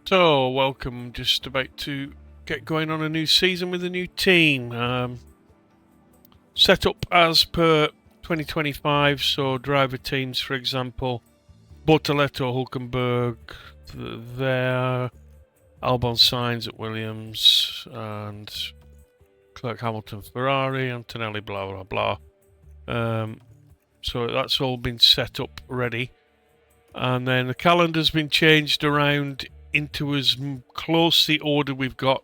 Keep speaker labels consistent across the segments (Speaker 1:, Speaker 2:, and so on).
Speaker 1: So, welcome. Just about to get going on a new season with a new team. Set up as per 2025, so driver teams, for example, Bortoletto, Hulkenberg, there, Albon Sainz at Williams, and Clerk Hamilton Ferrari, Antonelli, blah blah blah. So that's all been set up ready. And then the calendar's been changed around into as close the order we've got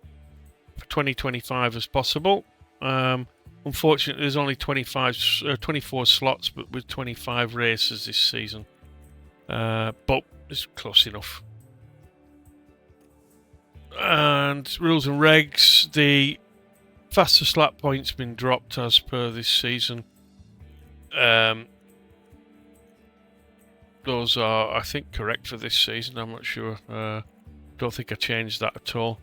Speaker 1: for 2025 as possible. Unfortunately, there's only 24 slots, but with 25 races this season. But it's close enough. And rules and regs, the fastest lap point's been dropped as per this season. Those are, I think, correct for this season. I'm not sure. Don't think I changed that at all.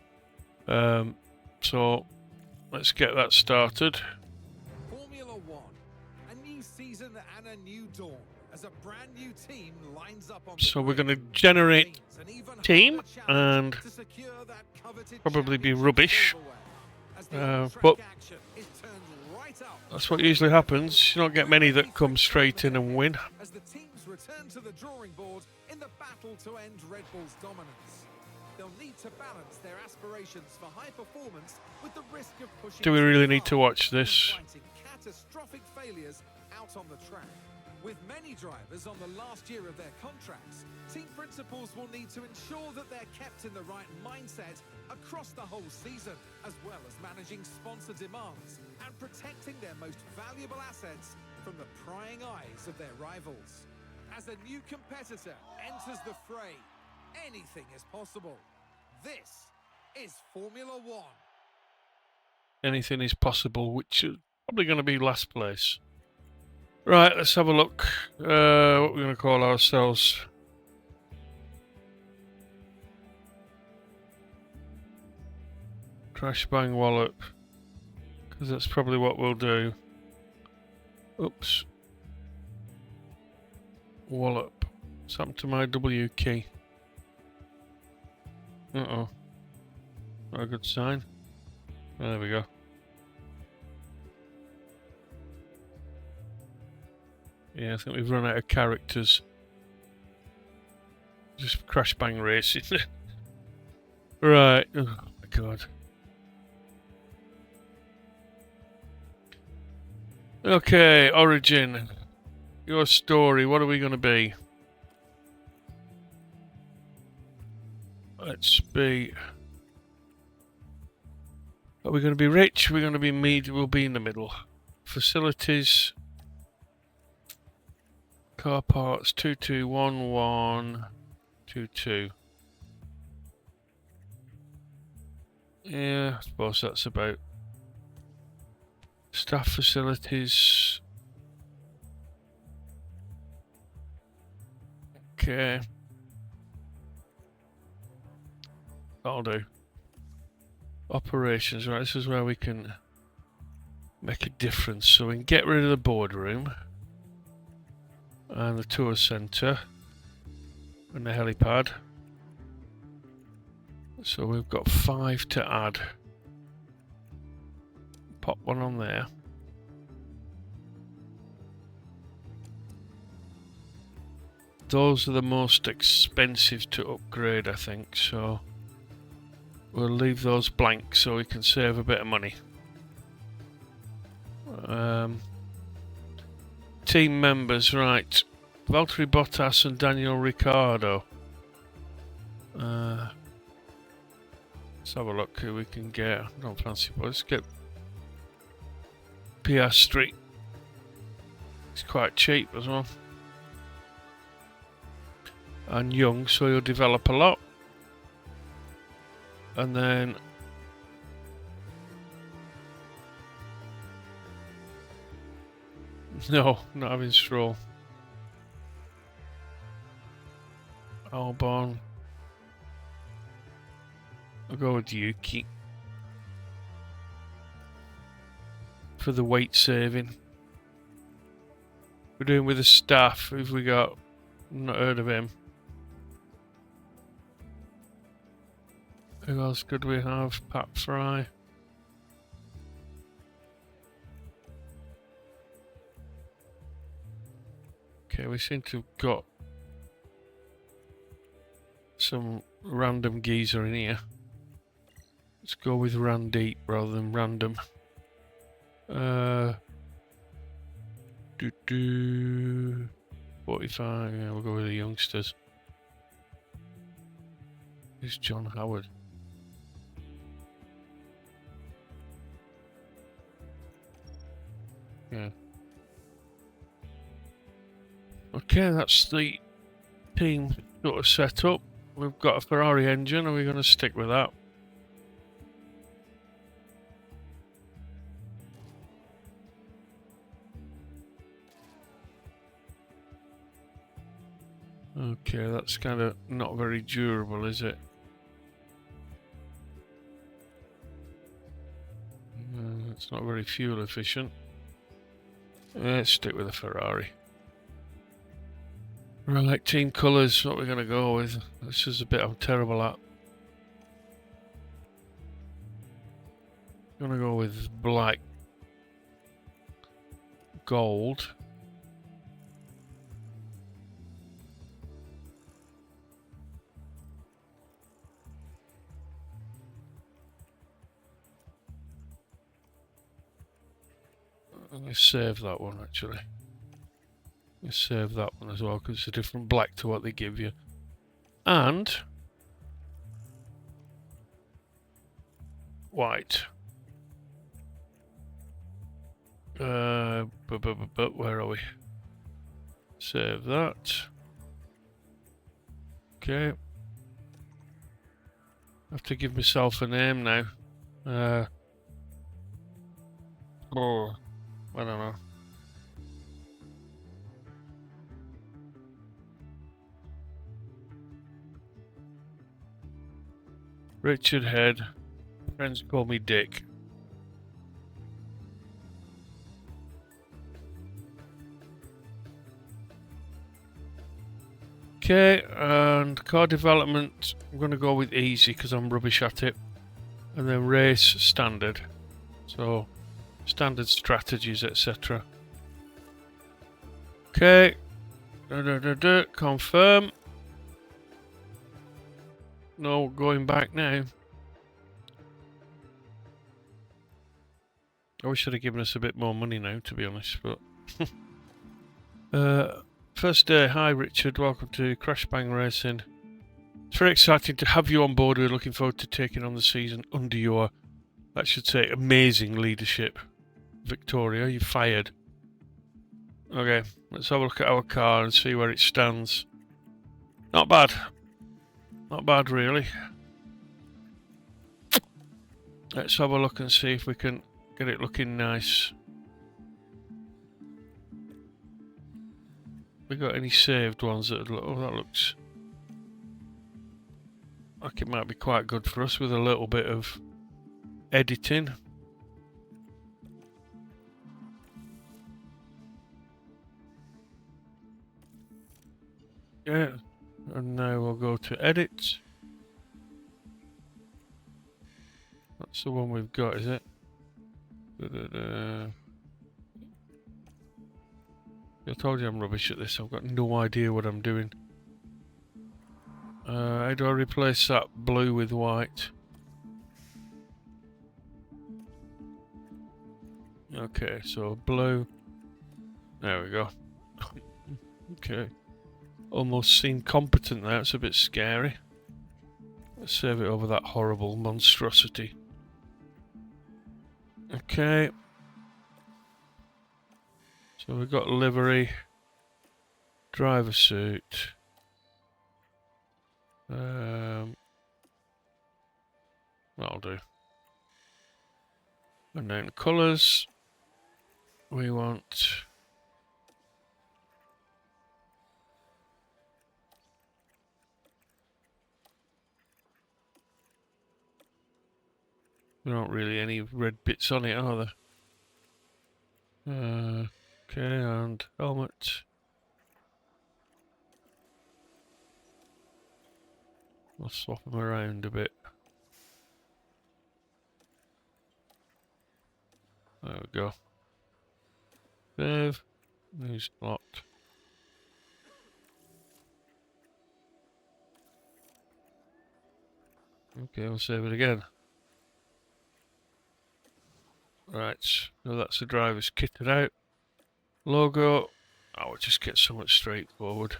Speaker 1: So let's get that started.
Speaker 2: Formula One, a new season and a new dawn as a brand new team lines up on.
Speaker 1: So we're going to generate team and probably be rubbish. But that's what usually happens. You don't get many that come straight in and win.
Speaker 2: As the teams return to the drawing board in the battle to end Red Bull's dominance, they'll need to balance their aspirations for high performance with the risk of pushing.
Speaker 1: Do we really need to watch this?
Speaker 2: Catastrophic failures out on the track. With many drivers on the last year of their contracts, team principals will need to ensure that they're kept in the right mindset across the whole season, as well as managing sponsor demands and protecting their most valuable assets from the prying eyes of their rivals. As a new competitor enters the fray, anything is possible. This is Formula One.
Speaker 1: Anything is possible, which is probably going to be last place. Right, let's have a look. What we're going to call ourselves. Crash Bang Wallop. Because that's probably what we'll do. Oops. Wallop. What's happened to my W key? Uh-oh. Not a good sign. There we go. Yeah, I think we've run out of characters. Just Crash Bang Racing. Right. Oh my god. Okay, Origin. Your story. What are we going to be? Let's be... Are we going to be rich? We're going to be mid. We'll be in the middle. Facilities. Car parts 221122. Yeah, I suppose that's about. Staff facilities. Okay. That'll do. Operations, right, this is where we can make a difference. So we can get rid of the boardroom. And the tour centre. And the helipad. So we've got 5 to add. Pop one on there. Those are the most expensive to upgrade, I think, so we'll leave those blank so we can save a bit of money. Team members, right. Valtteri Bottas and Daniel Ricciardo. Let's have a look who we can get. I don't fancy, but let's get Piastri. It's quite cheap as well. And young, so he'll develop a lot. And then no, not having Stroll. Albon. I'll go with Yuki for the weight saving. We're doing with the staff. Who've we got? Not heard of him. Who else could we have? Pat Fry. Okay, we seem to have got some random geezer in here. Let's go with Randeep rather than random. 45, yeah, we'll go with the youngsters. Who's John Howard? Yeah. Okay, that's the team sort of set up. We've got a Ferrari engine. Are we going to stick with that? Okay, that's kind of not very durable, is it? It's not very fuel efficient. Let's stick with a Ferrari. Right, team colours, what we're going to go with. This is a bit I'm terrible at. I'm going to go with black, gold. I'm going to save that one actually. Let's save that one as well because it's a different black to what they give you. And white. But where are we? Save that. Okay. I have to give myself a name now. Oh, I don't know. Richard Head. Friends call me Dick. Okay, and car development, I'm going to go with easy because I'm rubbish at it. And then race, standard. So, standard strategies, etc. Okay. Confirm. No going back now. I wish they'd have given us a bit more money now, to be honest, but... first day, hi Richard, welcome to Crash Bang Racing. It's very exciting to have you on board. We're looking forward to taking on the season under your, that should say, amazing leadership. Victoria, you're fired. Okay, let's have a look at our car and see where it stands. Not bad. Not bad, really. Let's have a look and see if we can get it looking nice. We got any saved ones that look, oh, that looks like it might be quite good for us with a little bit of editing. Yeah, and now we'll go to edit. That's the one we've got, is it? I told you I'm rubbish at this. I've got no idea what I'm doing. How do I replace that blue with white? Okay, so blue. There we go. Okay. Almost seemed competent there. It's a bit scary. Let's save it over that horrible monstrosity. Okay. So we've got livery, driver suit. That'll do. And then colours. We want there aren't really any red bits on it, are there? Okay, and helmet. I'll swap them around a bit. There we go. Save. News blocked. Okay, we'll save it again. Right, so that's the driver's kitted out. Logo. Oh, it just gets so much straightforward.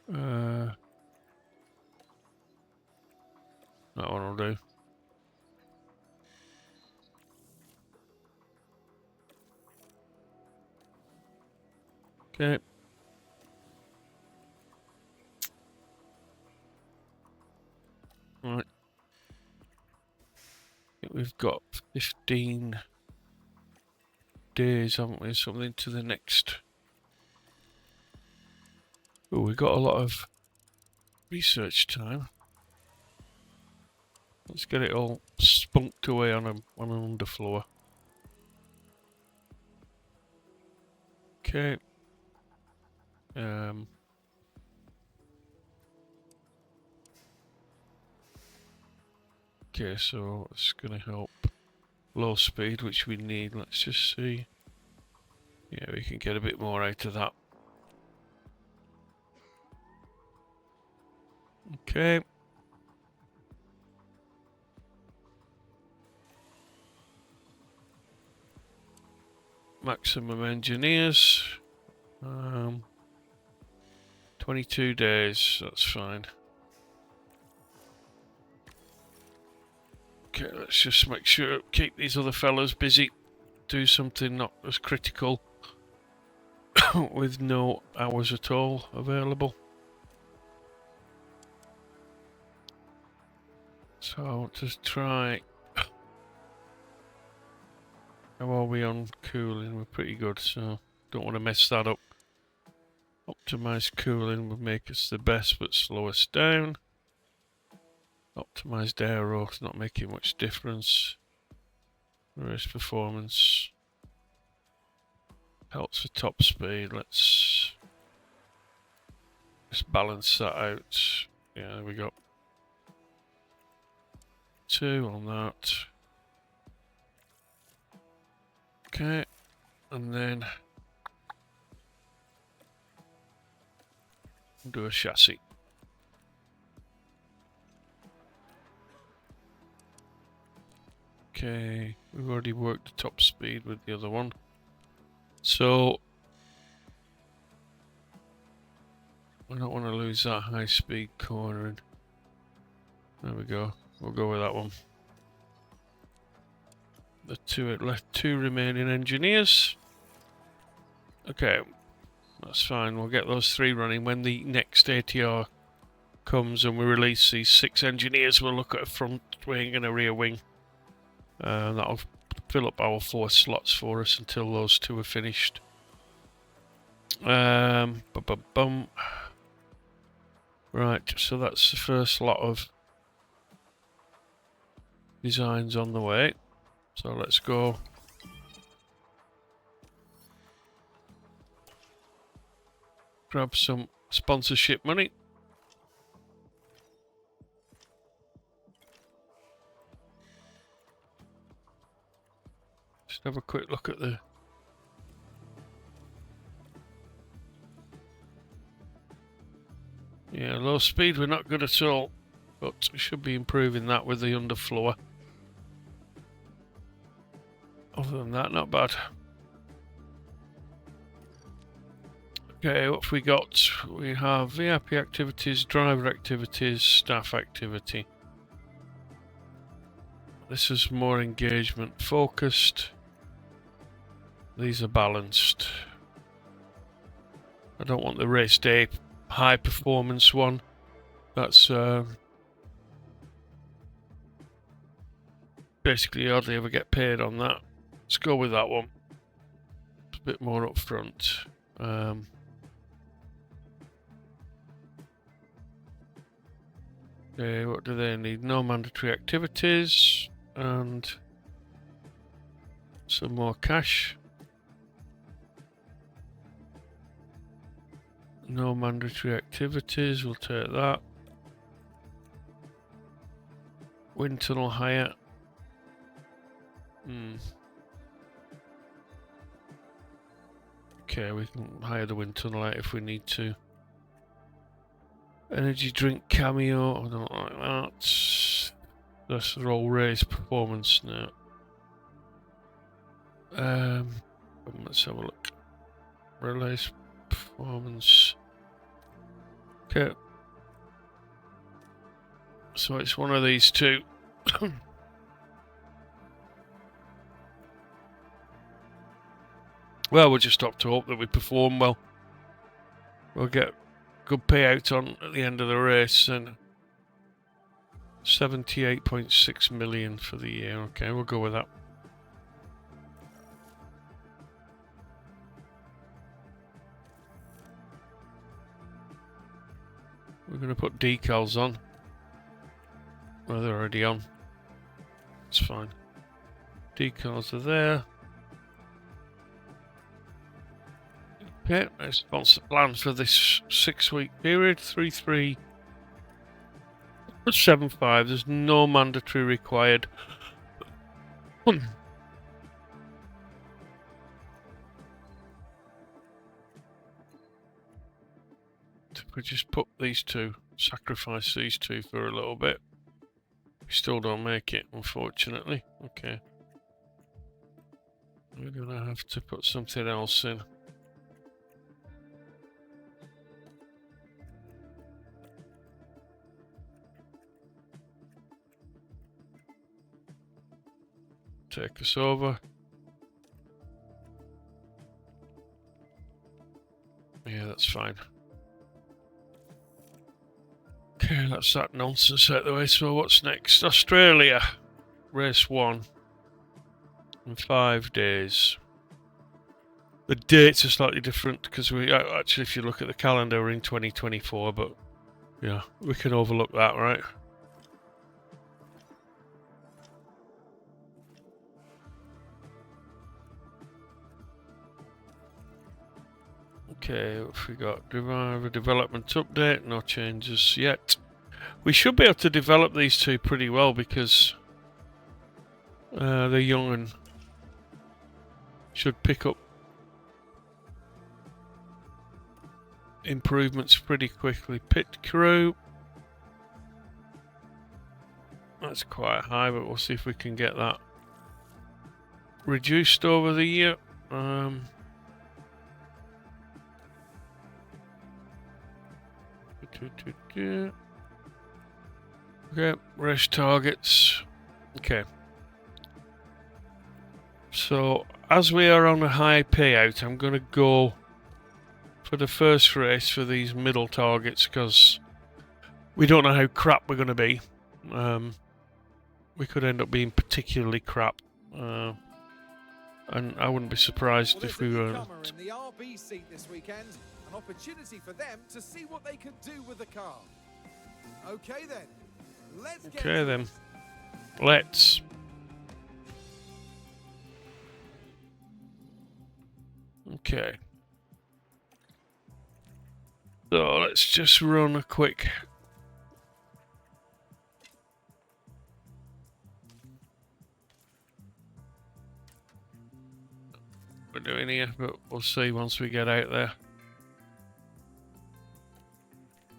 Speaker 1: That one will do. Okay. Right. I think we've got 15 days, haven't we? Something to the next. Oh, we've got a lot of research time. Let's get it all spunked away on an underfloor. Okay. Okay, so it's going to help low speed, which we need. Let's just see. Yeah, we can get a bit more out of that. Okay. Maximum engineers. 22 days, that's fine. Okay, let's just make sure, keep these other fellas busy. Do something not as critical with no hours at all available. So I want to try. How are we on cooling? We're pretty good, so don't want to mess that up. Optimized cooling would make us the best but slow us down. Optimized aero is not making much difference. Race performance helps for top speed. Let's balance that out. Yeah, there we go. 2 on that. Okay, and then do a chassis. Okay, we've already worked the top speed with the other one. So I don't want to lose that high speed cornering. There we go. We'll go with that one. The two remaining engineers. Okay, that's fine. We'll get those 3 running. When the next ATR comes and we release these 6 engineers, we'll look at a front wing and a rear wing. That'll fill up our 4 slots for us until those 2 are finished. Right, so that's the first lot of designs on the way. So let's go. Grab some sponsorship money. Just have a quick look at the low speed we're not good at all, but we should be improving that with the underfloor. Other than that, not bad. Okay, what have we got? We have VIP activities, driver activities, staff activity. This is more engagement focused. These are balanced. I don't want the race day high performance one. That's basically hardly ever get paid on that. Let's go with that one. It's a bit more upfront. Okay, what do they need? No mandatory activities and some more cash. No mandatory activities, we'll take that. Wind tunnel hire. Okay, we can hire the wind tunnel out if we need to. Energy drink cameo, I don't like that. Let's roll race performance now. Let's have a look. Relays performance. Okay. So it's one of these two. Well, we'll just have to hope that we perform well. We'll get good payout on at the end of the race, and 78.6 million for the year. Okay, we'll go with that. We're going to put decals on. Well, they're already on. It's fine. Decals are there. Okay, response plan for this 6-week period. 3375. There's no mandatory required. If we just put these two, sacrifice these two for a little bit. We still don't make it, unfortunately. Okay. We're gonna have to put something else in. Take us over. Yeah, that's fine. Okay, that's that nonsense out the way. So what's next? Australia. Race 1. In 5 days. The dates are slightly different because we actually, if you look at the calendar, we're in 2024, but yeah, we can overlook that, right? Okay, what have we got? Driver development update, no changes yet. We should be able to develop these two pretty well because they're young and should pick up improvements pretty quickly. Pit crew. That's quite high, but we'll see if we can get that reduced over the year. Okay, race targets. Okay. So, as we are on a high payout, I'm going to go for the first race for these middle targets because we don't know how crap we're going to be. We could end up being particularly crap. And I wouldn't be surprised if we were
Speaker 2: in the RB seat this weekend, an opportunity for them to see what they can do with the car. Okay then.
Speaker 1: Let's. Okay. So let's just run a quick. We're doing here, but we'll see once we get out there.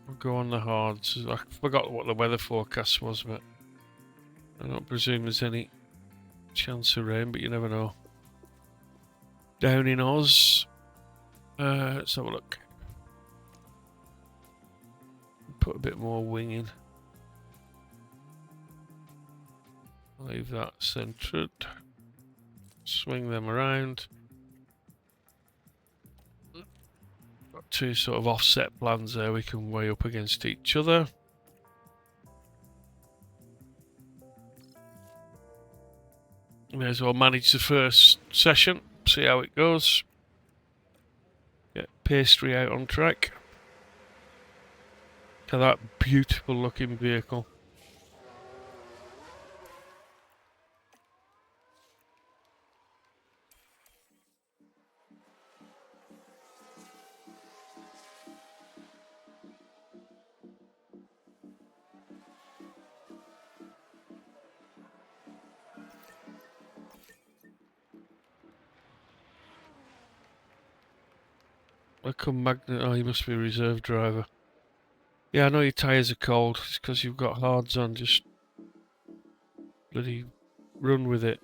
Speaker 1: We'll go on the hards. I forgot what the weather forecast was, but I don't presume there's any chance of rain, but you never know. Down in Oz, let's have a look. Put a bit more wing in. Leave that centered. Swing them around. Got two sort of offset plans there we can weigh up against each other. May as well manage the first session, see how it goes. Get pastry out on track. Look at that beautiful looking vehicle. I come Magnet. Oh, you must be a reserve driver. Yeah, I know your tyres are cold. It's because you've got hards on. Just bloody run with it.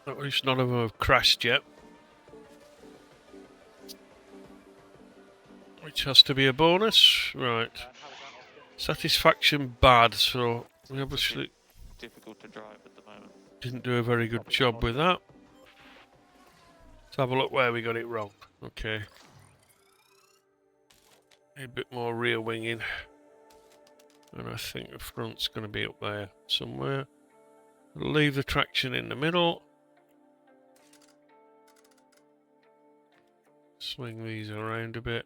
Speaker 1: At least none of them have crashed yet. Which has to be a bonus. Right. Satisfaction bad, so we obviously
Speaker 3: difficult to drive at the moment.
Speaker 1: didn't do a very good job with that. Let's have a look where we got it wrong. Okay. A bit more rear winging. And I think the front's going to be up there somewhere. Leave the traction in the middle. Swing these around a bit.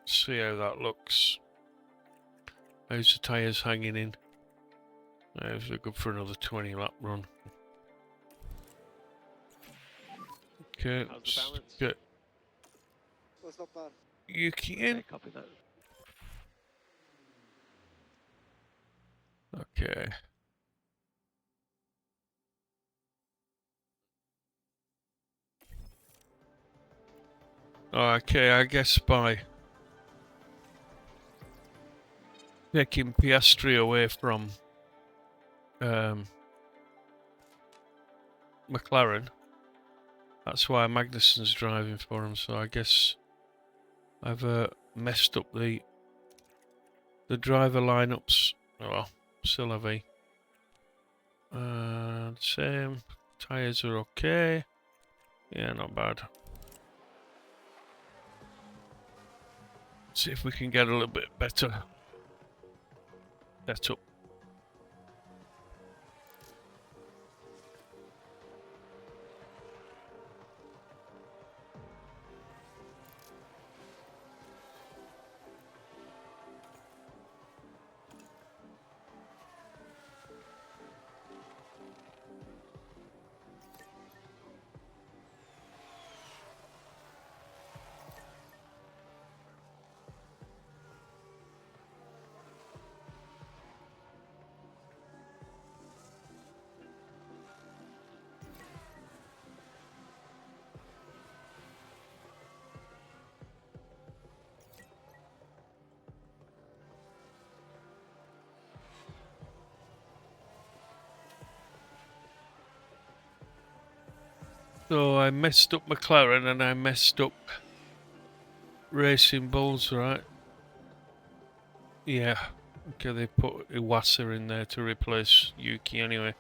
Speaker 1: See how that looks. How's the tyres hanging in? Those are good for another 20 lap run. Okay, let's get
Speaker 4: That's not bad.
Speaker 1: Yuki in.
Speaker 3: Okay, copy that.
Speaker 1: Okay. Okay, I guess by taking Piastri away from McLaren, that's why Magnussen's driving for him. So I guess I've messed up the driver lineups. Oh well, still have a same. Tires are okay. Yeah, not bad. See if we can get a little bit better setup. So I messed up McLaren and I messed up Racing Bulls, right? Yeah. Okay, they put Iwasa in there to replace Yuki anyway.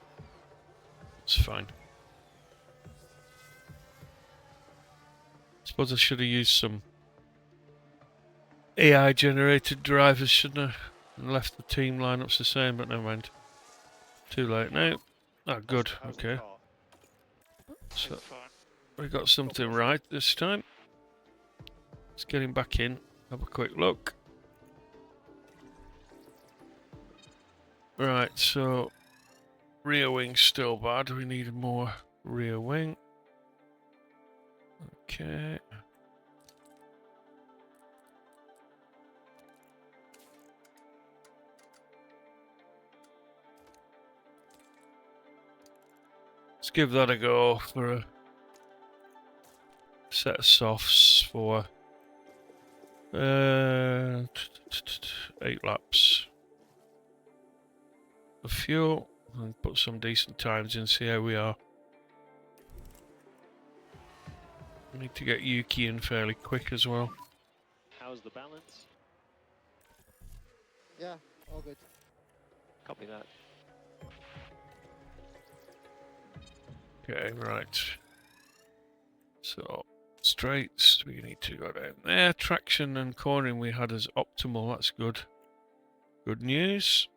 Speaker 1: It's fine. Suppose I should have used some AI generated drivers, shouldn't I? And left the team lineups the same, but never mind. Too late now. Ah, good. Okay. So we got something right this time. Let's get him back in. Have a quick look. Right, so rear wing's still bad. We need more rear wing. Okay. Let's give that a go for a set of softs for 8 laps of fuel and put some decent times in, see how we are. We need to get Yuki in fairly quick as well.
Speaker 3: How's the balance?
Speaker 4: Yeah, all good.
Speaker 3: Copy that.
Speaker 1: Okay, right. So, straights, we need to go down there. Traction and cornering we had as optimal, that's good. Good news.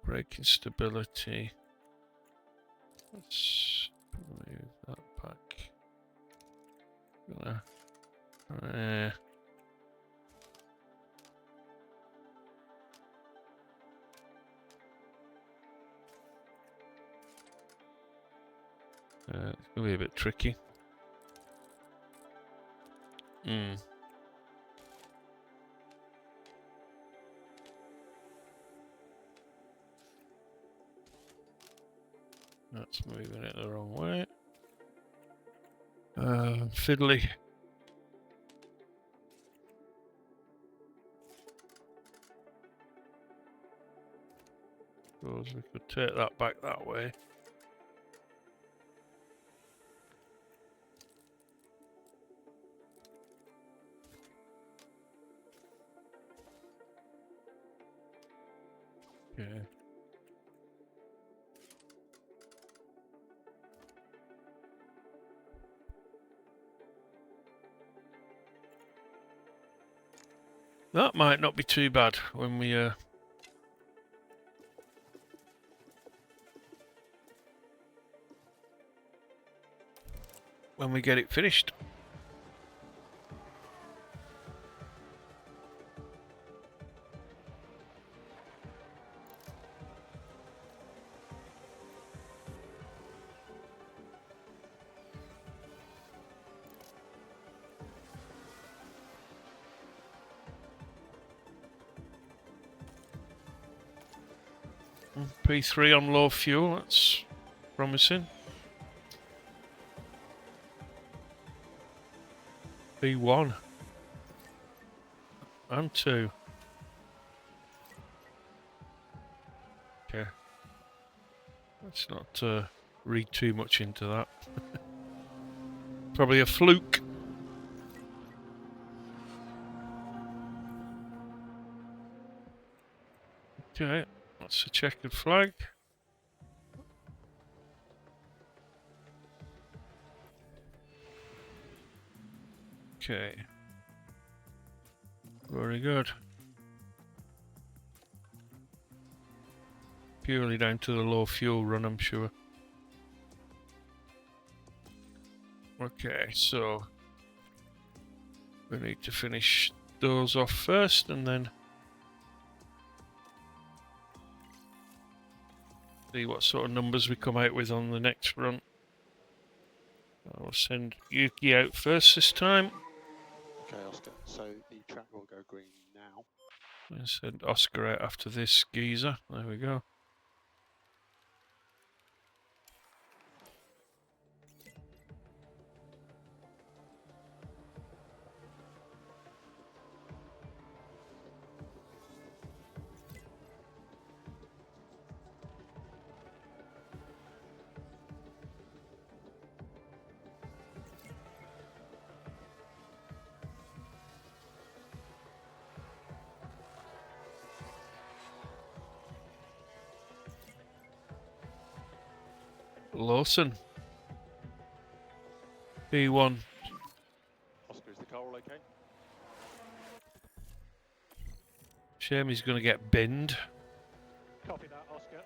Speaker 1: Braking stability. Let's move that back. It's gonna be a bit tricky. That's moving it the wrong way. Fiddly. Suppose we could take that back that way. Okay. That might not be too bad when we get it finished. P3 on low fuel, that's promising. P1 and 2. Okay. Let's not read too much into that. Probably a fluke. Okay, that's a checkered flag. Okay. Very good. Purely down to the low fuel run, I'm sure. Okay, so we need to finish those off first and then see what sort of numbers we come out with on the next run. I'll send Yuki out first this time.
Speaker 5: Okay, Oscar. So the track will go green now.
Speaker 1: I'll send Oscar out after this geezer. There we go. Lawson. P1.
Speaker 5: Oscar, is the car all okay?
Speaker 1: Shame he's going to get binned.
Speaker 5: Copy that, Oscar.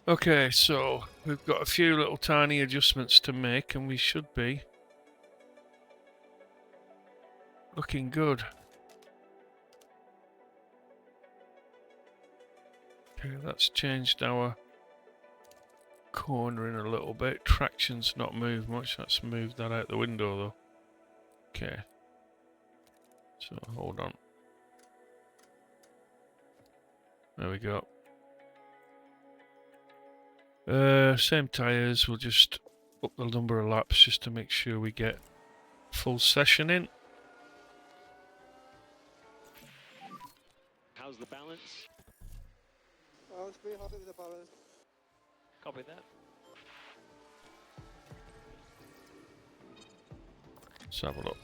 Speaker 1: Okay, so we've got a few little tiny adjustments to make and we should be looking good. Okay, that's changed our cornering a little bit. Traction's not moved much. Let's move that out the window though. Okay. So hold on. There we go. Same tyres. We'll just up the number of laps just to make sure we get full session in.
Speaker 3: How's the balance?
Speaker 4: I was pretty happy with the balance.
Speaker 3: Copy that.
Speaker 1: Let's have a look.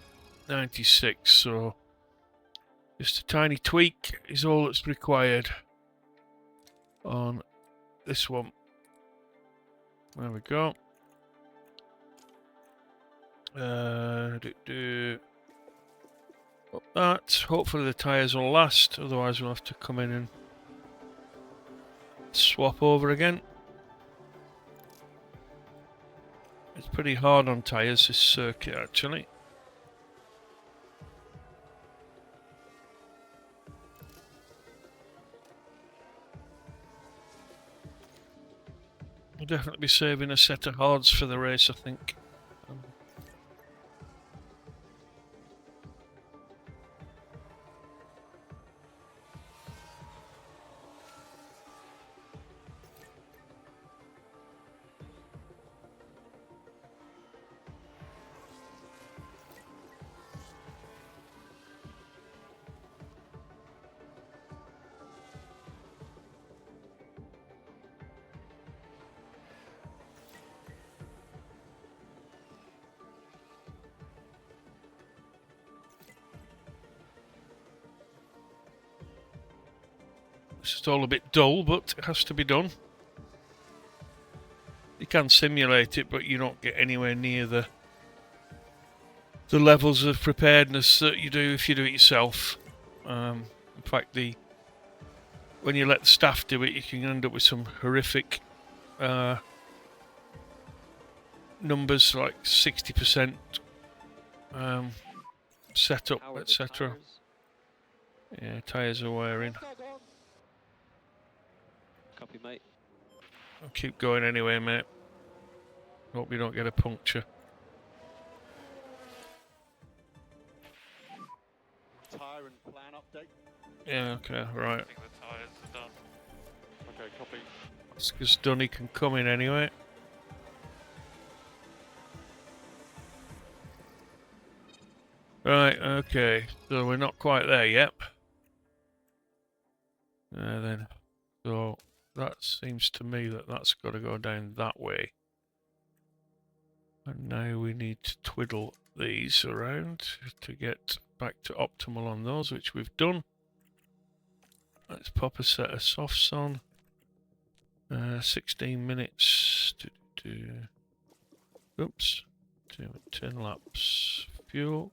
Speaker 1: 96, so just a tiny tweak is all that's required on this one. There we go. Up that. Hopefully the tyres will last, otherwise we'll have to come in and swap over again. It's pretty hard on tyres, this circuit, actually. I'll definitely be saving a set of hards for the race, I think. It's just all a bit dull, but it has to be done. You can simulate it, but you don't get anywhere near the levels of preparedness that you do if you do it yourself. In fact, when you let the staff do it, you can end up with some horrific numbers, like 60% setup,
Speaker 3: How are the
Speaker 1: etc.
Speaker 3: tyres?
Speaker 1: Yeah, tyres are wearing.
Speaker 3: Copy, mate.
Speaker 1: I'll keep going anyway, mate. Hope you don't get a puncture.
Speaker 5: Tyre and plan update.
Speaker 1: Yeah, okay, right.
Speaker 6: I think the tyres are done.
Speaker 5: Okay, copy.
Speaker 1: That's because Dunny can come in anyway. Right, okay. So we're not quite there yet. Then. So that seems to me that that's got to go down that way. And now we need to twiddle these around to get back to optimal on those, which we've done. Let's pop a set of softs on. 16 minutes. Oops. 10 laps. Fuel.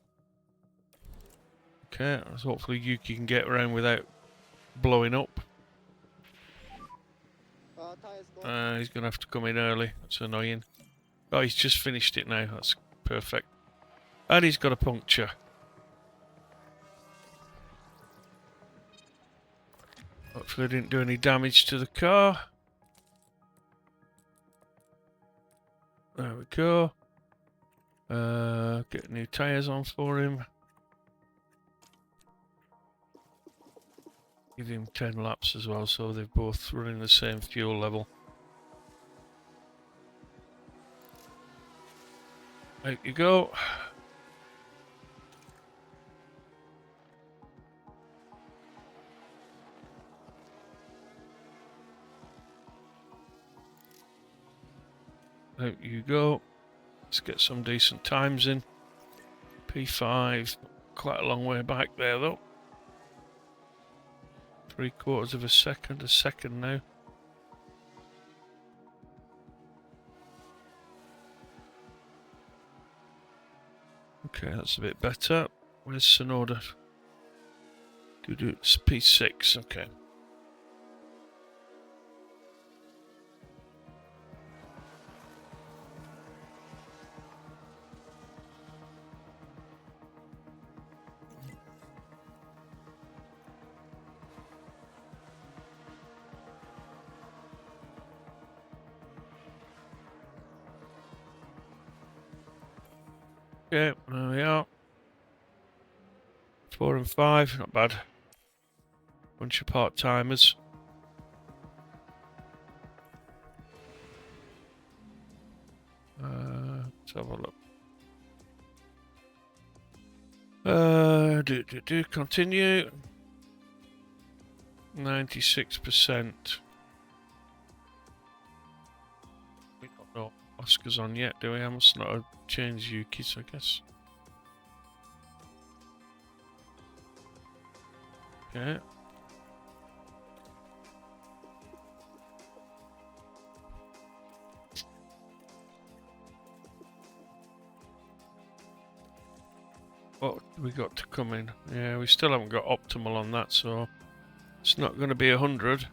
Speaker 1: Okay, hopefully Yuki can get around without blowing up.
Speaker 4: Tires gone.
Speaker 1: He's going to have to come in early. That's annoying. Oh, he's just finished it now. That's perfect. And he's got a puncture. Hopefully, I didn't do any damage to the car. There we go. Get new tyres on for him. Give him 10 laps as well, so they're both running the same fuel level. Out you go. Out you go. Let's get some decent times in. P5, quite a long way back there though. 3/4 of a second now. Okay, that's a bit better. Where's Sonoda? It's P6, okay. Okay, there we are. 4 and 5, not bad. Bunch of part-timers. Let's have a look. Continue. 96%. We don't know Oscar's on yet, do we? I must not have changed Yuki's, I guess. Okay. what we got to come in? Yeah, we still haven't got optimal on that, so it's not going to be 100.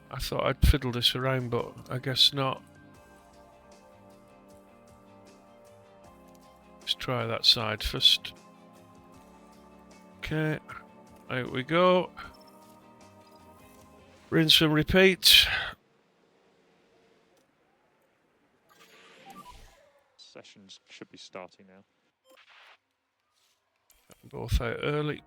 Speaker 1: I thought I'd fiddle this around, but I guess not. Let's try that side first. Okay, out we go. Rinse and repeat.
Speaker 6: Sessions should be starting now.
Speaker 1: Both out early.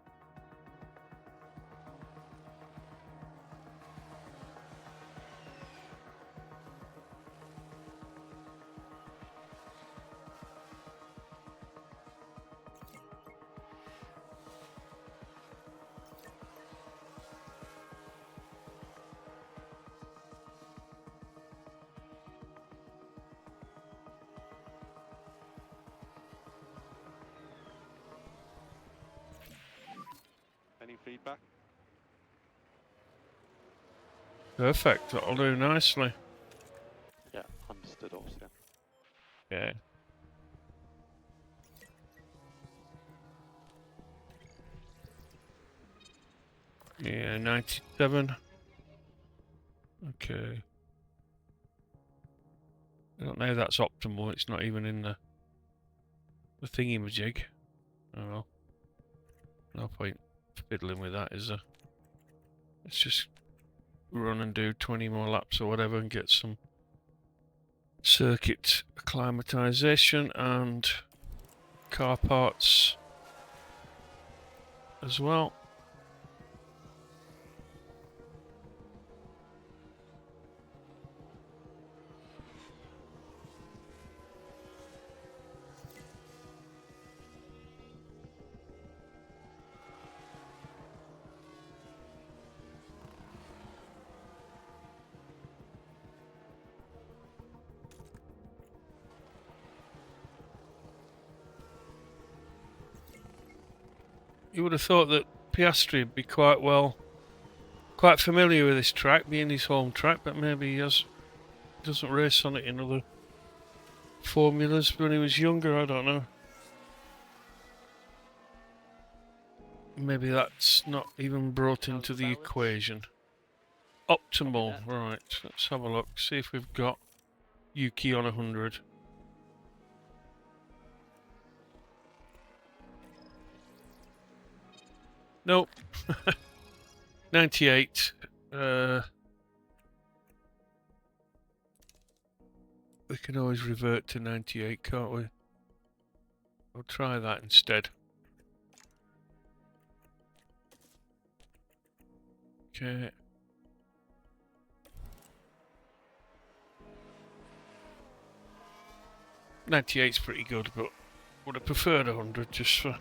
Speaker 5: Any feedback?
Speaker 1: Perfect, that'll do nicely.
Speaker 5: Yeah, understood, Oscar.
Speaker 1: Yeah. Yeah, 97. Okay. I don't know if that's optimal, it's not even in the thingy-majig. Oh well. No point fiddling with that, is there? Let's just run and do 20 more laps or whatever and get some circuit acclimatization and car parts as well. You would have thought that Piastri would be quite familiar with this track, being his home track, but maybe doesn't race on it in other formulas when he was younger, I don't know. Maybe that's not even brought into the equation. Optimal, right, let's have a look, see if we've got Yuki on 100. Nope. 98. We can always revert to 98, can't we? We'll try that instead. Okay. '98's pretty good, but would have preferred 100 just for.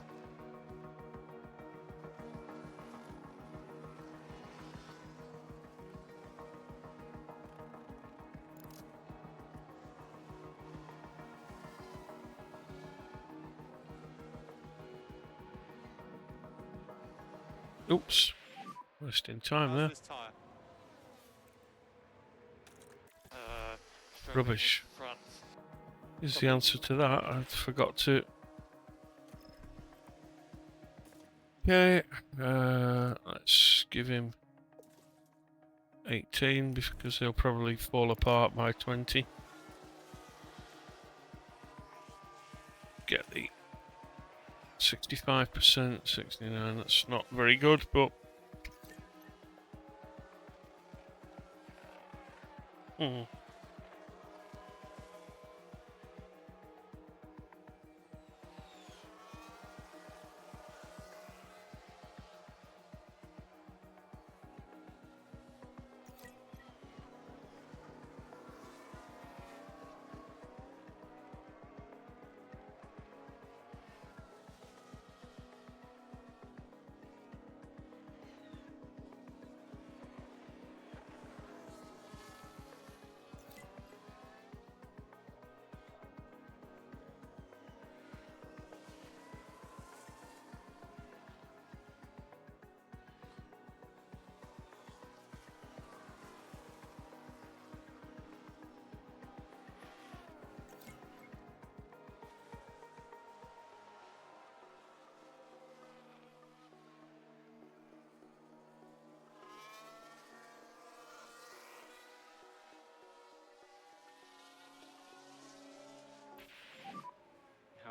Speaker 1: Oops, wasting time there.
Speaker 3: This tyre?
Speaker 1: Rubbish.
Speaker 3: Front.
Speaker 1: Is the answer to that? I forgot to. Okay, let's give him 18 because he'll probably fall apart by 20. Get the 65%, 69, that's not very good, but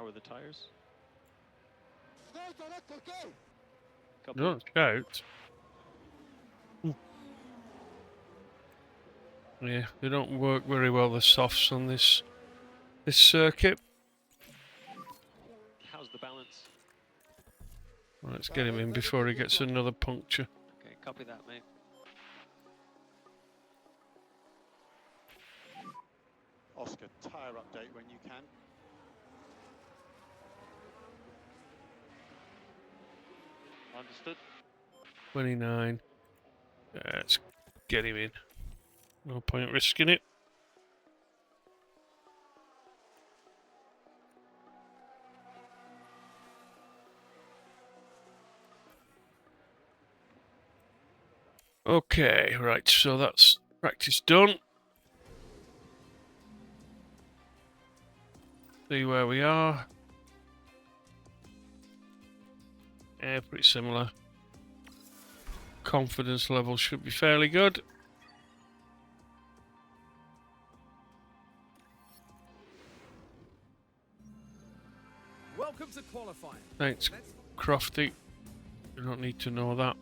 Speaker 3: with the tyres.
Speaker 4: Okay.
Speaker 3: Copy.
Speaker 1: Don't shout. Yeah, they don't work very well, the softs on this circuit.
Speaker 3: How's the balance?
Speaker 1: Right, let's get him in before he gets another puncture.
Speaker 3: Okay, copy that, mate.
Speaker 5: Oscar, tyre update when you can.
Speaker 3: Understood.
Speaker 1: 29. Let's get him in. No point risking it. Okay, right, so that's practice done. See where we are. Yeah, pretty similar. Confidence level should be fairly good.
Speaker 2: Welcome to qualifying.
Speaker 1: Thanks,
Speaker 2: Let's
Speaker 1: Crofty. You don't need to know that.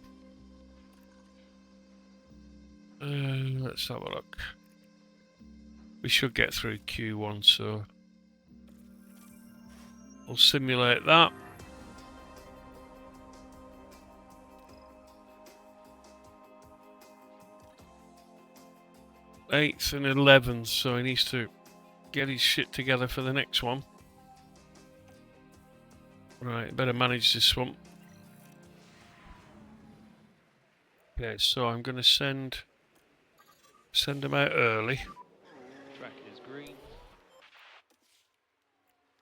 Speaker 1: Let's have a look. We should get through Q1, so we'll simulate that. Eighth and 11th, so he needs to get his shit together for the next one. Right, better manage this one. Okay, so I'm going to send them out early
Speaker 3: Track is green.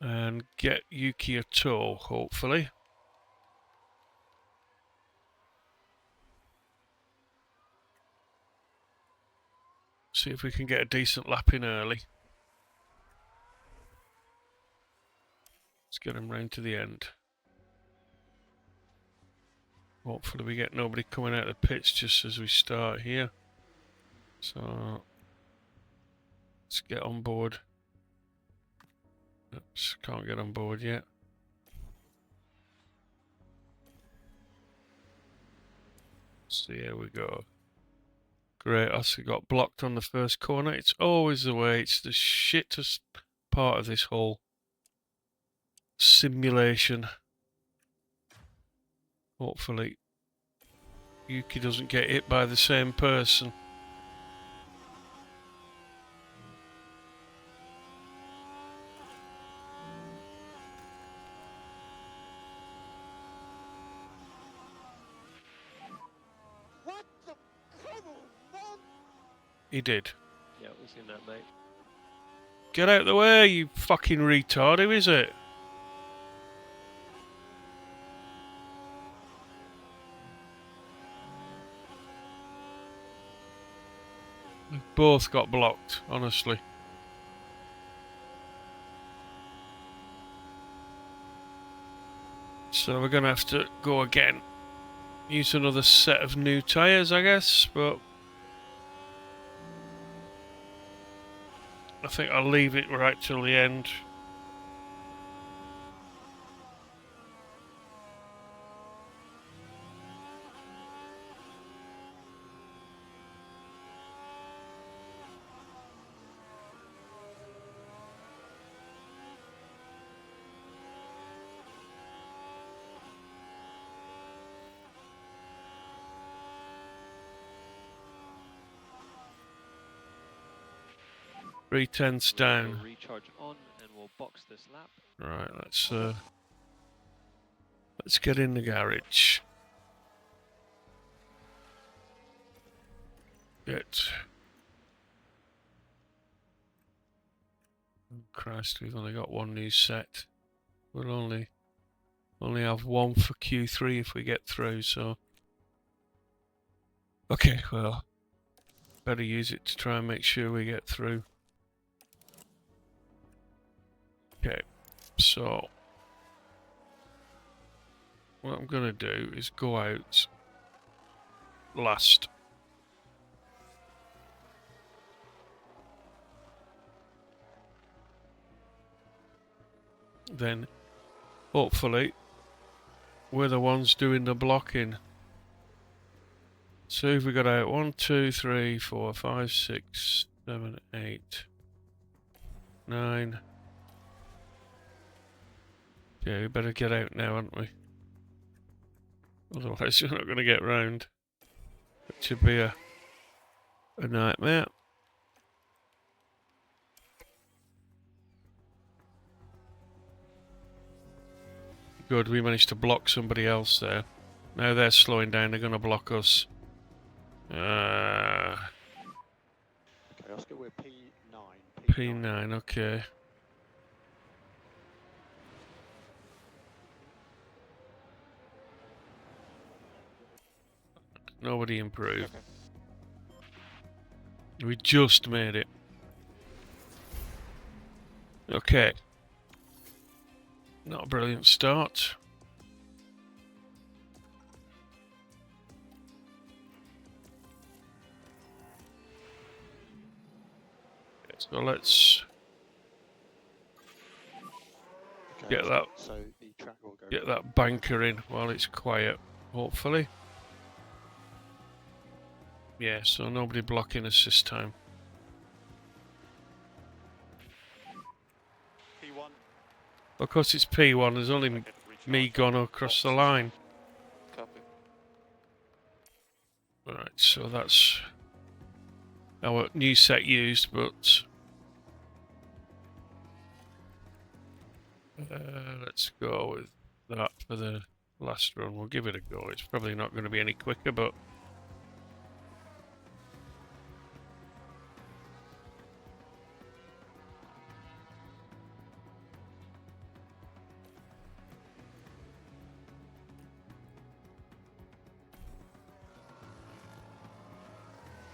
Speaker 1: and get Yuki a tow, hopefully. See if we can get a decent lap in early. Let's get him round to the end. Hopefully we get nobody coming out of the pits just as we start here. So let's get on board. Oops, can't get on board yet. So here we go. Great, Oscar got blocked on the first corner. It's always the way. It's the shittest part of this whole simulation. Hopefully Yuki doesn't get hit by the same person.
Speaker 4: What the? Come on, man.
Speaker 1: He did.
Speaker 3: Yeah, we've seen that, mate.
Speaker 1: Get out of the way, you fucking retard. Who is it? We've both got blocked, honestly. So we're going to have to go again. Use another set of new tyres, I guess, but I think I'll leave it right till the end. Three tenths down.
Speaker 3: We'll recharge on and we'll box this lap.
Speaker 1: Right, let's get in the garage. Get. Oh, Christ, we've only got one new set. We'll only have one for Q3 if we get through. So, okay, well, better use it to try and make sure we get through. Okay, so what I'm gonna do is go out last. then hopefully we're the ones doing the blocking. So if we got out 1, 2, 3, 4, 5, 6, 7, 8, 9. Yeah, we better get out now, aren't we? Otherwise we're not going to get round. It should be a nightmare. Good, we managed to block somebody else there. Now they're slowing down, they're going to block us.
Speaker 5: Okay, Oscar, we're P9.
Speaker 1: P9, okay. Nobody improved.
Speaker 6: Okay.
Speaker 1: We just made it. Okay. Not a brilliant start. So let's
Speaker 5: Okay,
Speaker 1: get
Speaker 5: Oscar,
Speaker 1: that
Speaker 5: So the track will go
Speaker 1: get
Speaker 5: green.
Speaker 1: that banker in while it's quiet, hopefully. Yeah, so nobody blocking us this time.
Speaker 6: P1.
Speaker 1: Of course it's P1, there's only
Speaker 6: Okay,
Speaker 1: me
Speaker 6: recharge.
Speaker 1: gone across the
Speaker 6: Box.
Speaker 1: line.
Speaker 6: Copy.
Speaker 1: Alright, so that's our new set used, but let's go with that for the last run. We'll give it a go. It's probably not going to be any quicker, but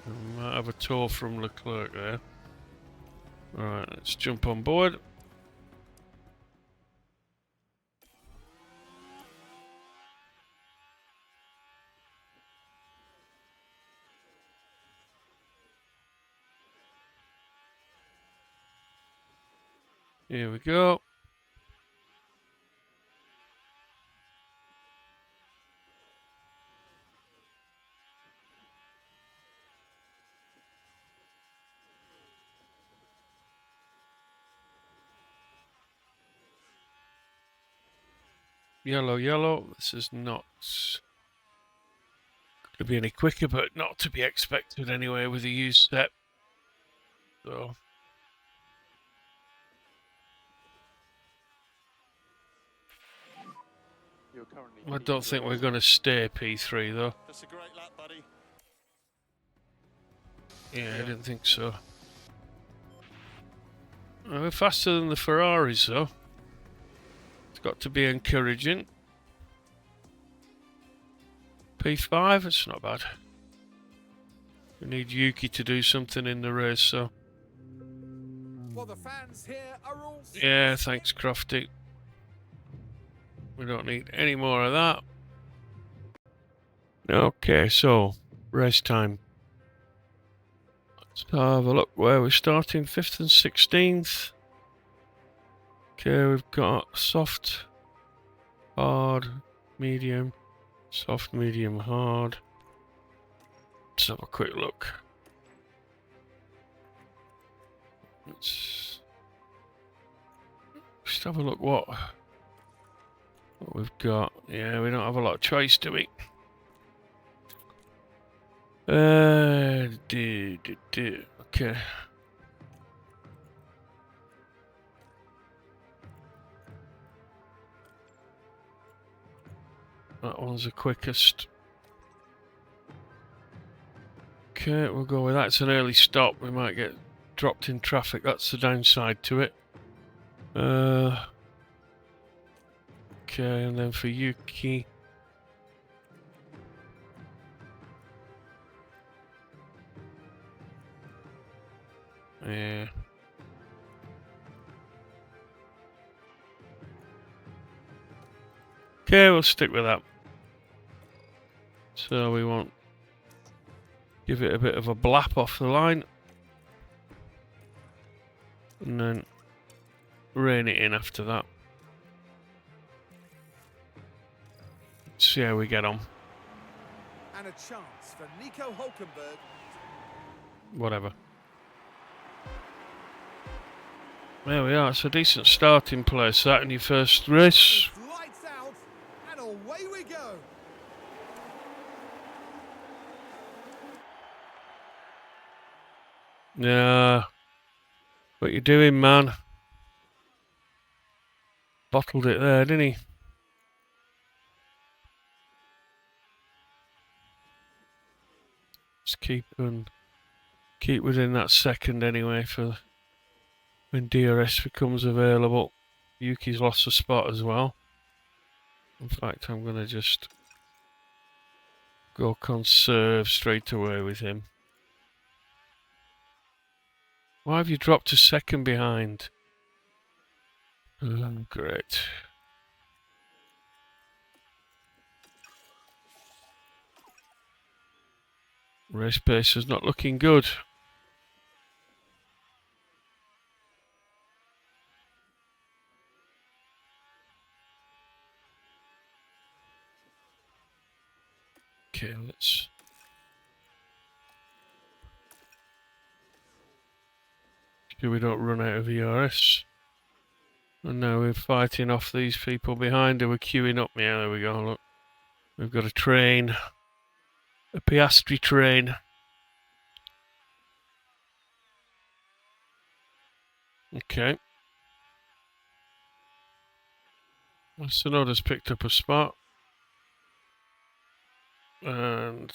Speaker 1: we might have a tour from Leclerc there. Alright, let's jump on board. Here we go. Yellow, yellow. This is not going to be any quicker, but not to be expected anyway with a used set. So
Speaker 5: You're currently
Speaker 1: I don't think we're
Speaker 5: P0.
Speaker 1: going to stay P3 though.
Speaker 6: That's a great lap, buddy.
Speaker 1: Yeah, I didn't think so. We're faster than the Ferraris though. It's got to be encouraging. P5, it's not bad. We need Yuki to do something in the race, so
Speaker 2: Well, the fans here are all
Speaker 1: yeah, thanks Crofty. We don't need any more of that. Okay, so race time. Let's have a look where we're starting. 5th and 16th. Okay, we've got soft, hard, medium, soft, medium, hard. Let's have a quick look. Let's just have a look what we've got. Yeah, we don't have a lot of choice, do we? Okay. That one's the quickest. Okay, we'll go with that. It's an early stop. We might get dropped in traffic. That's the downside to it. Okay, and then for Yuki. Yeah. Okay, we'll stick with that. So we won't give it a bit of a blap off the line. And then rein it in after that. see how we get on.
Speaker 2: And a chance for Nico Hulkenberg.
Speaker 1: Whatever. There we are. It's a decent starting place. That in your first race.
Speaker 2: It's lights out, and away we go.
Speaker 1: Yeah. What you doing, man? Bottled it there, didn't he? Just keep within that second anyway for when DRS becomes available. Yuki's lost a spot as well. In fact, I'm gonna just go conserve straight away with him. Why have you dropped to second behind? Oh, great. Race pace is not looking good. Okay, let's... sure we don't run out of ERS. And now we're fighting off these people behind who are queuing up. Yeah, there we go, look. We've got a train. A Piastri train. Okay. Sonoda's picked up a spot. And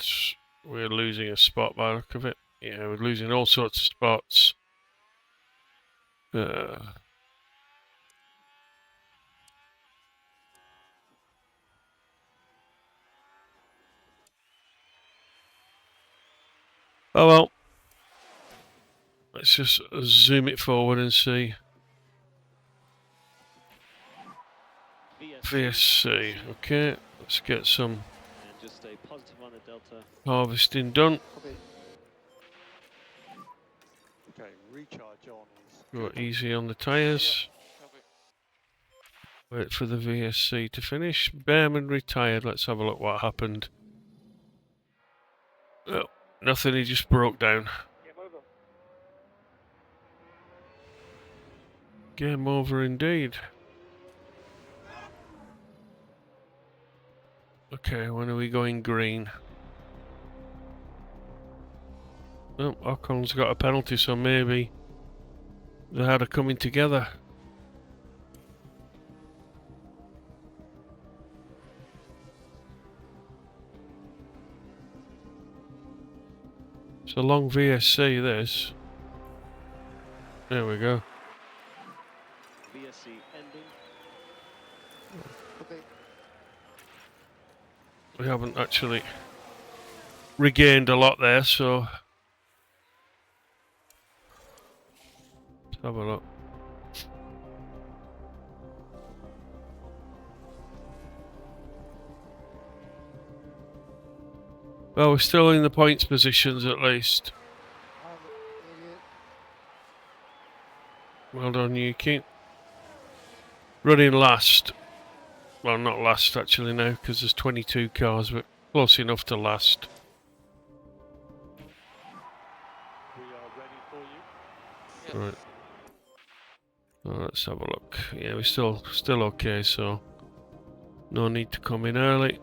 Speaker 1: we're losing a spot by the look of it. Yeah, we're losing all sorts of spots. Oh well. Let's just zoom it forward and see. VSC. Okay, let's get some
Speaker 3: And just stay positive on the delta.
Speaker 1: harvesting done.
Speaker 5: Copy. Okay, recharge on is
Speaker 1: Go
Speaker 5: good.
Speaker 1: easy on the tyres.
Speaker 6: Copy.
Speaker 1: Wait for the VSC to finish. Behrman retired. Let's have a look what happened. Oh, nothing, he just broke down. Game over indeed. Okay, when are we going green? Oh, Ocon's got a penalty, so maybe they had a coming together. It's a long VSC, this. There we go.
Speaker 3: BSC ending.
Speaker 5: Copy.
Speaker 1: We haven't actually regained a lot there, so let's have a look. Well, we're still in the points positions at least.
Speaker 5: I'm an idiot.
Speaker 1: Well done, Yuki. Running last. Well, not last actually now, because there's 22 cars, but close enough to last.
Speaker 3: We are ready for you.
Speaker 1: Right. Oh, let's have a look. Yeah, we're still okay, so no need to come in early.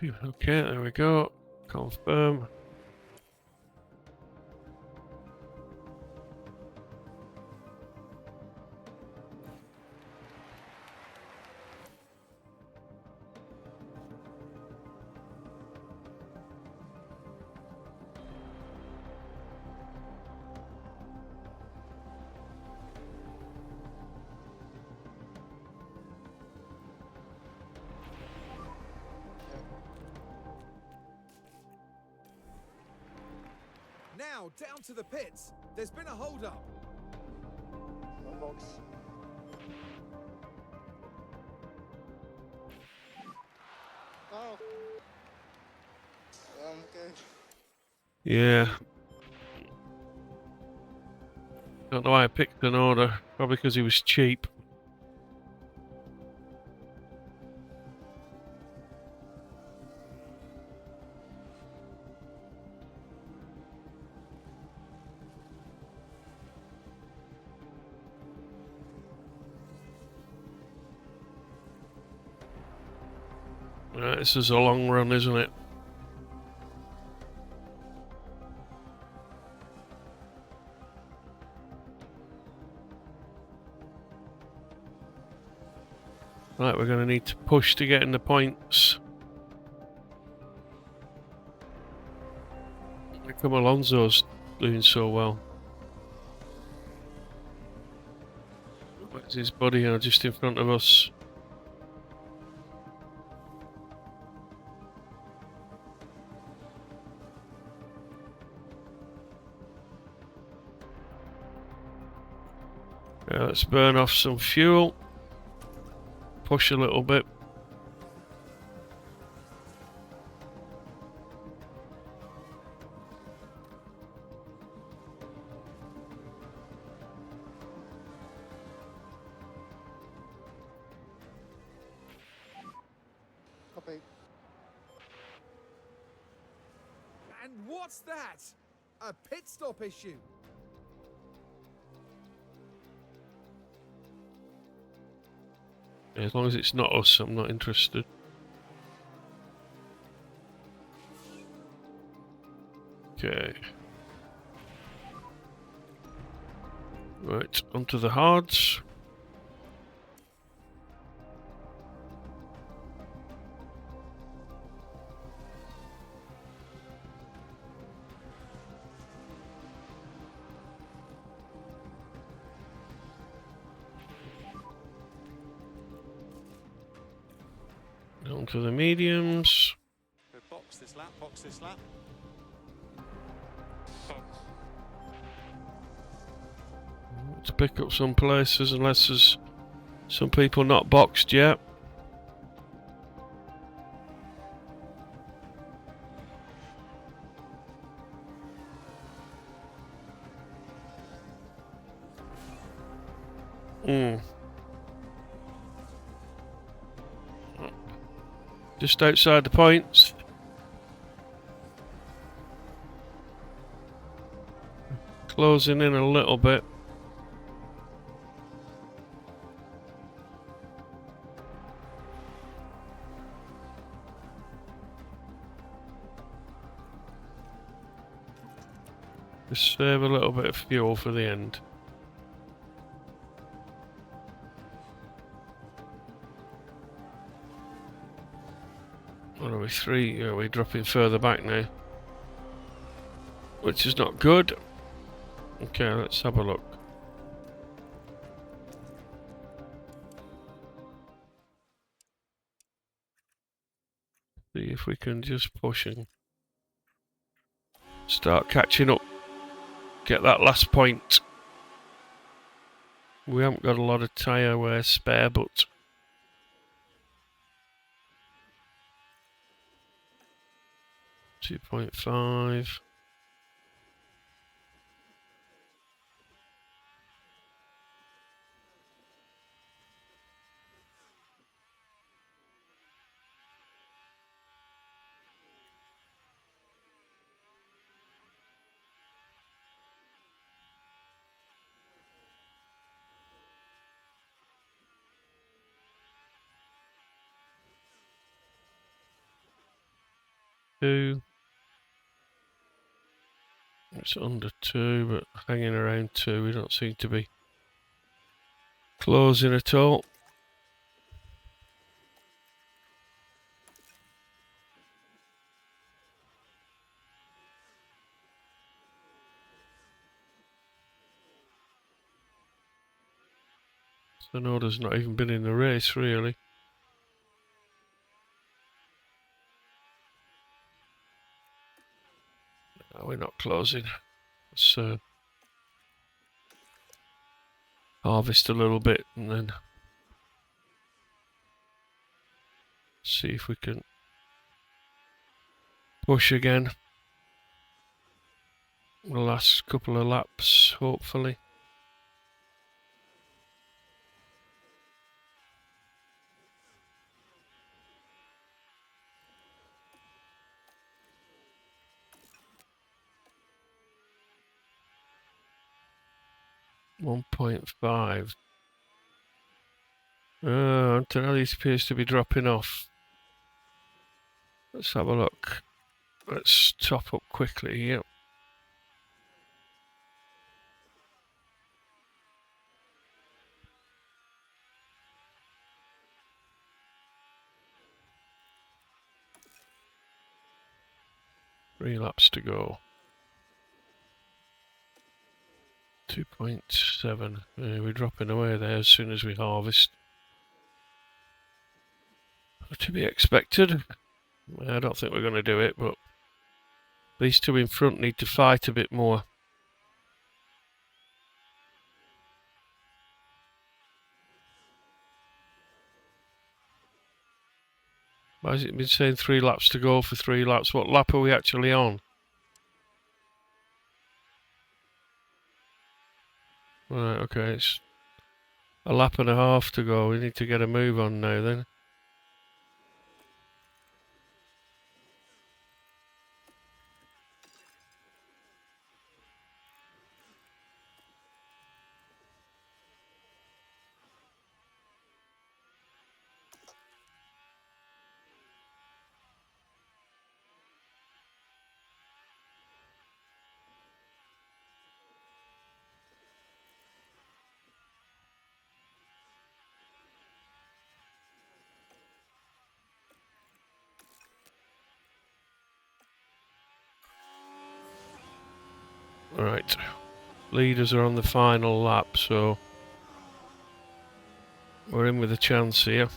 Speaker 1: Okay, there we go. Confirm.
Speaker 2: Now down to the pits. There's been a hold-up.
Speaker 5: One box.
Speaker 4: Oh, sound good.
Speaker 1: Yeah. Don't know why I picked an order. Probably because he was cheap. Right, this is a long run, isn't it? Right, we're going to need to push to get in the points. How come Alonso's doing so well? Where's his buddy just in front of us? Yeah, let's burn off some fuel. Push a little bit.
Speaker 4: Copy.
Speaker 2: And what's that? A pit stop issue.
Speaker 1: As long as it's not us, I'm not interested. Okay. Right, onto the hards. Onto the mediums.
Speaker 6: Box this lap, box this lap.
Speaker 1: To pick up some places, unless there's some people not boxed yet. Just outside the points. Closing in a little bit. Just save a little bit of fuel for the end. What are we, 3? Yeah, we're dropping further back now. Which is not good. Okay, let's have a look. See if we can just push and start catching up. Get that last point. We haven't got a lot of tyre wear spare, but 2.5. Two. It's under 2, but hanging around 2. We don't seem to be closing at all. Sonoda's not even been in the race, really. No, we're not closing. Let's harvest a little bit and then see if we can push again. The last couple of laps, hopefully. .5. Antonelli appears to be dropping off. Let's have a look. Let's top up quickly here. Three laps to go. 2.7. We're dropping away there as soon as we harvest. To be expected. I don't think we're going to do it, but these two in front need to fight a bit more. Why has it been saying 3 laps to go for 3 laps? What lap are we actually on? Right, okay, it's a lap and a half to go. We need to get a move on now then. Right, leaders are on the final lap, so we're in with a chance here.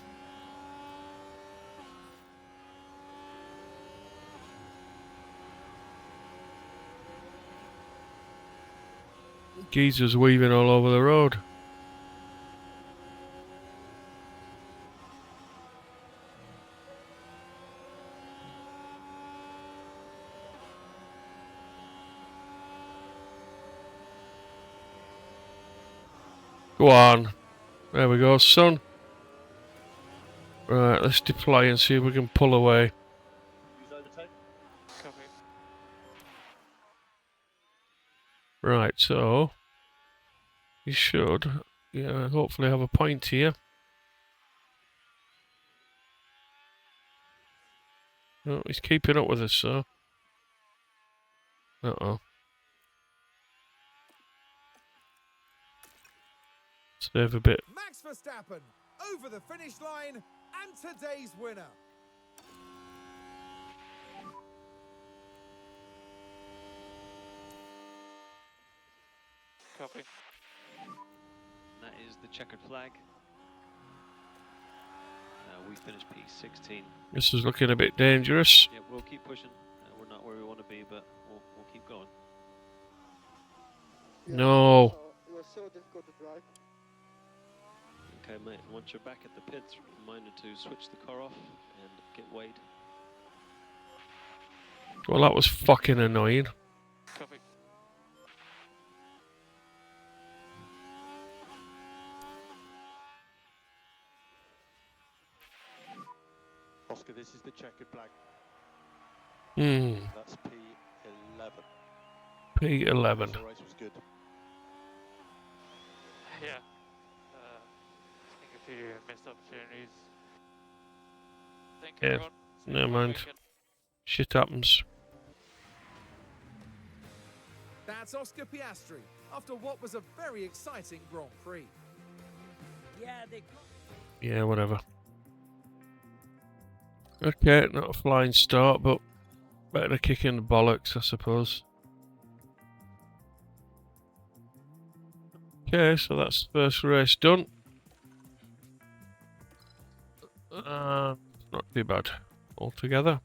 Speaker 1: Geezer's weaving all over the road. Go on. There we go, son. Right, let's deploy and see if we can pull away.
Speaker 6: Copy.
Speaker 1: Right, so you should, hopefully have a point here. Oh, he's keeping up with us, so. Uh-oh. Save a bit.
Speaker 2: Max Verstappen over the finish line and today's winner.
Speaker 6: Copy.
Speaker 7: That is the checkered flag. We finished P16.
Speaker 1: This is looking a bit dangerous.
Speaker 7: Yeah, we'll keep pushing. We're not where we want to be, but we'll keep going.
Speaker 1: No.
Speaker 4: It was so difficult to drive.
Speaker 7: Okay, mate. Once you're back at the pits, reminder to switch the car off and get weighed.
Speaker 1: Well, that was fucking annoying.
Speaker 6: Copy.
Speaker 5: Oscar, this is the checkered flag.
Speaker 1: Hmm.
Speaker 5: That's P11.
Speaker 1: P11.
Speaker 5: The race was good.
Speaker 3: Yeah. I think a few missed opportunities. Thank you,
Speaker 1: Yeah,
Speaker 3: everyone.
Speaker 1: never
Speaker 3: Have a
Speaker 1: mind.
Speaker 3: weekend.
Speaker 1: Shit happens.
Speaker 2: That's Oscar Piastri after what was a very exciting Grand Prix.
Speaker 1: Yeah, whatever. Okay, not a flying start, but better a kick in the bollocks, I suppose. Okay, so that's the first race done. Not too bad altogether.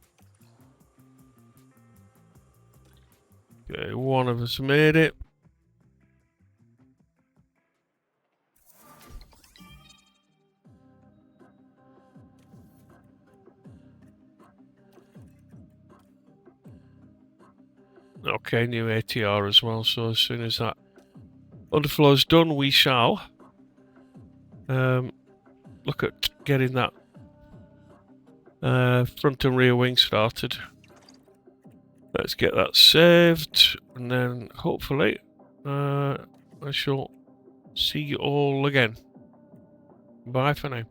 Speaker 1: Okay, one of us made it. Okay, new ATR as well. So as soon as that underflow is done, we shall look at getting that front and rear wing started. Let's get that saved, and then hopefully I shall see you all again. Bye for now.